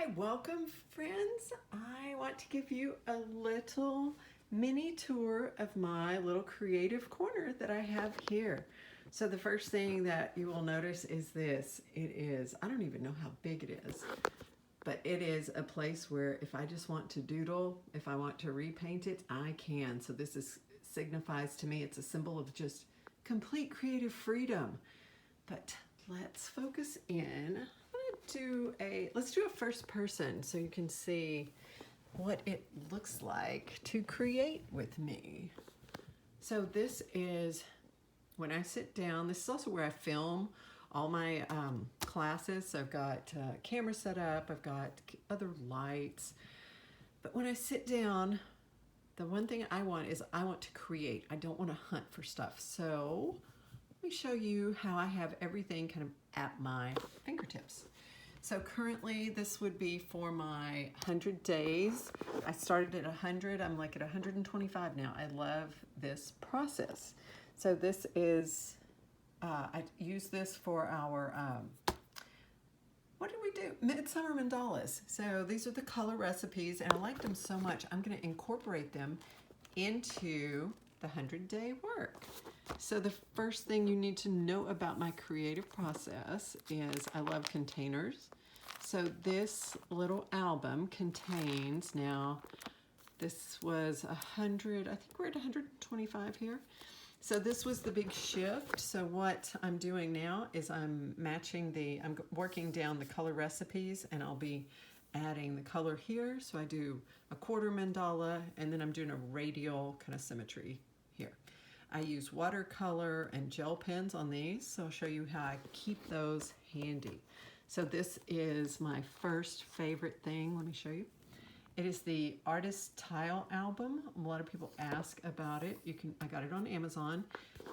Hi, welcome friends. I want to give you a little mini tour of my little creative corner that I have here. So the first thing that you will notice is this. It is, I don't even know how big it is, but it is a place where if I just want to doodle, if I want to repaint it, I can. So this is signifies to me, it's a symbol of just complete creative freedom. But let's focus in. Let's do a first person so you can see what it looks like to create with me. So this is when I sit down. This is also where I film all my classes. So I've got camera set up, I've got other lights. But when I sit down, the one thing I want is I want to create. I don't want to hunt for stuff. So let me show you how I have everything kind of at my fingertips. So currently this would be for my 100 days. I started at 100, I'm like at 125 now. I love this process. So this is, I use this for our, what did we do? Midsummer mandalas. So these are the color recipes and I liked them so much. I'm gonna incorporate them into the 100-day work. So the first thing you need to know about my creative process is I love containers. So this little album contains, now this was 100, I think we're at 125 here. So this was the big shift. So what I'm doing now is I'm working down the color recipes and I'll be adding the color here. So I do a quarter mandala and then I'm doing a radial kind of symmetry here. I use watercolor and gel pens on these, so I'll show you how I keep those handy. So this is my first favorite thing. Let me show you. It is the Artist Tile album. A lot of people ask about it. I got it on Amazon.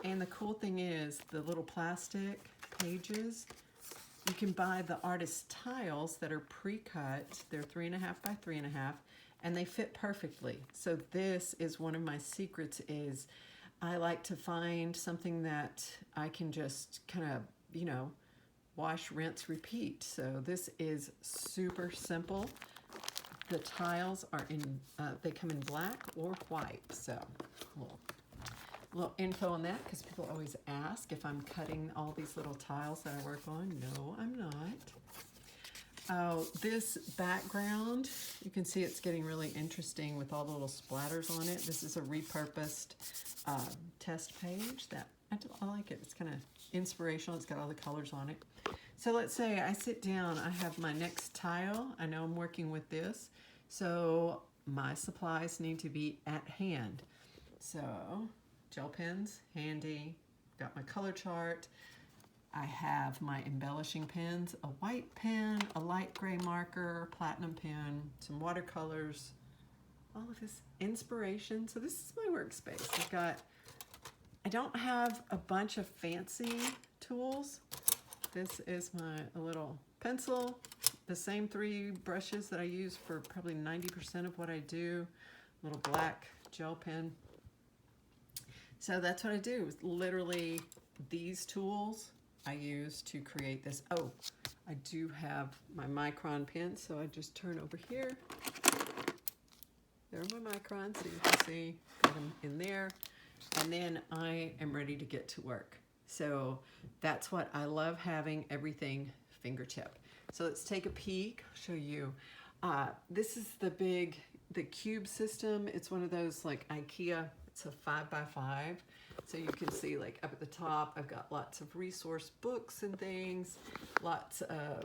And the cool thing is the little plastic pages. You can buy the artist tiles that are pre-cut. They're 3.5 by 3.5, and they fit perfectly. So this is one of my secrets is I like to find something that I can just kind of, wash, rinse, repeat. So this is super simple. The tiles are they come in black or white. So a little info on that because people always ask if I'm cutting all these little tiles that I work on. No, I'm not. Oh, this background, you can see it's getting really interesting with all the little splatters on it. This is a repurposed test page that I like it. It's kind of inspirational. It's got all the colors on it. So let's say I sit down, I have my next tile. I know I'm working with this. So my supplies need to be at hand. So gel pens, handy. Got my color chart. I have my embellishing pens, a white pen, a light gray marker, platinum pen, some watercolors, all of this inspiration. So this is my workspace. I don't have a bunch of fancy tools. This is a little pencil, the same 3 brushes that I use for probably 90% of what I do, little black gel pen. So that's what I do, literally these tools I use to create this. Oh, I do have my micron pens, so I just turn over here. There are my microns, so you can see, got them in there. And then I am ready to get to work. So that's what I love, having everything fingertip. So let's take a peek, I'll show you. This is the cube system. It's one of those like IKEA, it's a 5 by 5. So you can see like up at the top, I've got lots of resource books and things, lots of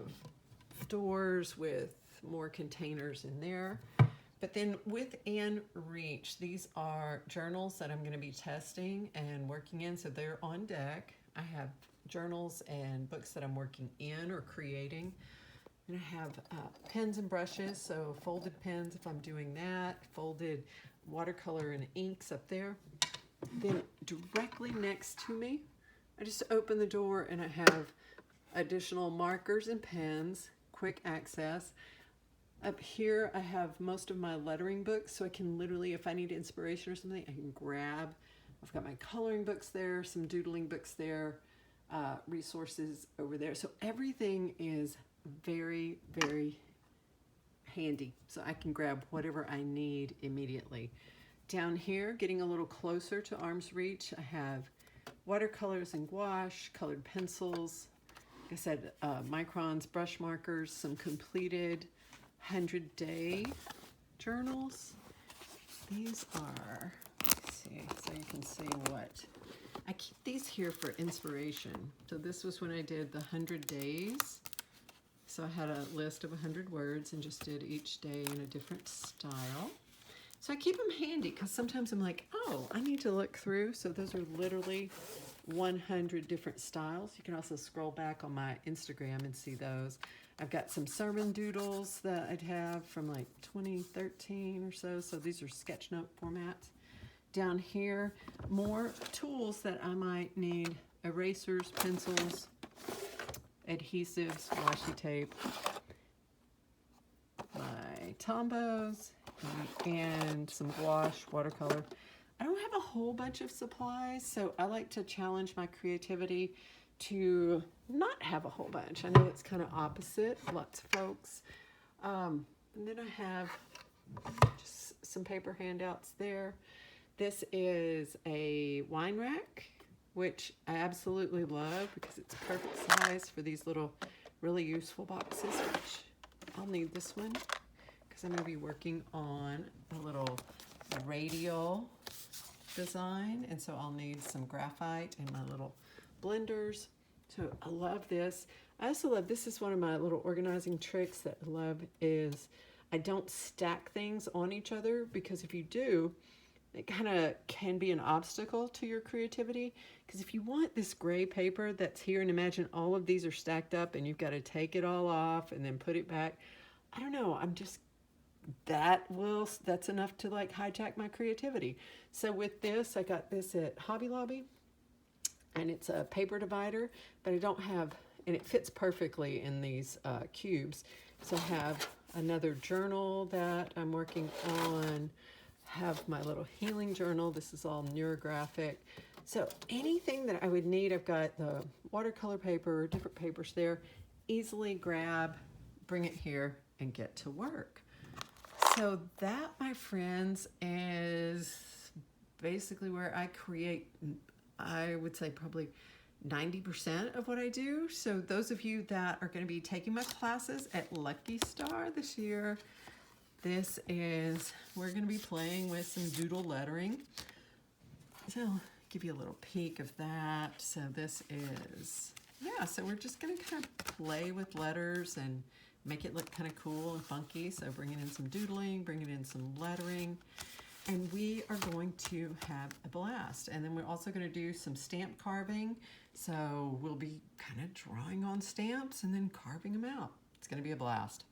doors with more containers in there. But then within reach, these are journals that I'm going to be testing and working in, so they're on deck. I have journals and books that I'm working in or creating. And I have pens and brushes, so folded pens if I'm doing that, folded watercolor and inks up there. Then directly next to me, I just open the door and I have additional markers and pens, quick access. Up here I have most of my lettering books, so I can literally, if I need inspiration or something, I can grab. I've got my coloring books there, some doodling books there, resources over there. So everything is very, very handy so I can grab whatever I need immediately. Down here, getting a little closer to arm's reach, I have watercolors and gouache, colored pencils, like I said, microns, brush markers, some completed 100-day journals. These are, let's see, so you can see what. I keep these here for inspiration. So this was when I did the 100 days. So I had a list of 100 words and just did each day in a different style. So I keep them handy because sometimes I'm like, oh, I need to look through. So those are literally 100 different styles. You can also scroll back on my Instagram and see those. I've got some sermon doodles that I'd have from like 2013 or so. So these are sketch note formats. Down here, more tools that I might need: erasers, pencils, adhesives, washi tape, my Tombos, and some gouache, watercolor. I don't have a whole bunch of supplies, so I like to challenge my creativity to not have a whole bunch. I know it's kind of opposite, lots of folks. And then I have just some paper handouts there. This is a wine rack, which I absolutely love because it's perfect size for these little really useful boxes, which I'll need this one because I'm going to be working on a little radial design, and so I'll need some graphite and my little blenders. So I love this. I also love, this is one of my little organizing tricks that I love, is I don't stack things on each other, because if you do, it kind of can be an obstacle to your creativity. Because if you want this gray paper that's here, and imagine all of these are stacked up and you've got to take it all off and then put it back. I don't know, that's enough to like hijack my creativity. So with this, I got this at Hobby Lobby, and it's a paper divider, but I don't have, and it fits perfectly in these cubes. So I have another journal that I'm working on, have my little healing journal. This is all neurographic. So anything that I would need, I've got the watercolor paper, different papers there, easily grab, bring it here, and get to work. So that, my friends, is basically where I create, I would say probably 90% of what I do. So those of you that are going to be taking my classes at Lucky Star this year, we're going to be playing with some doodle lettering. So I'll give you a little peek of that. So this is, so we're just going to kind of play with letters and make it look kind of cool and funky. So bringing in some doodling, bringing in some lettering, and we are going to have a blast. And then we're also going to do some stamp carving. So we'll be kind of drawing on stamps and then carving them out. It's going to be a blast.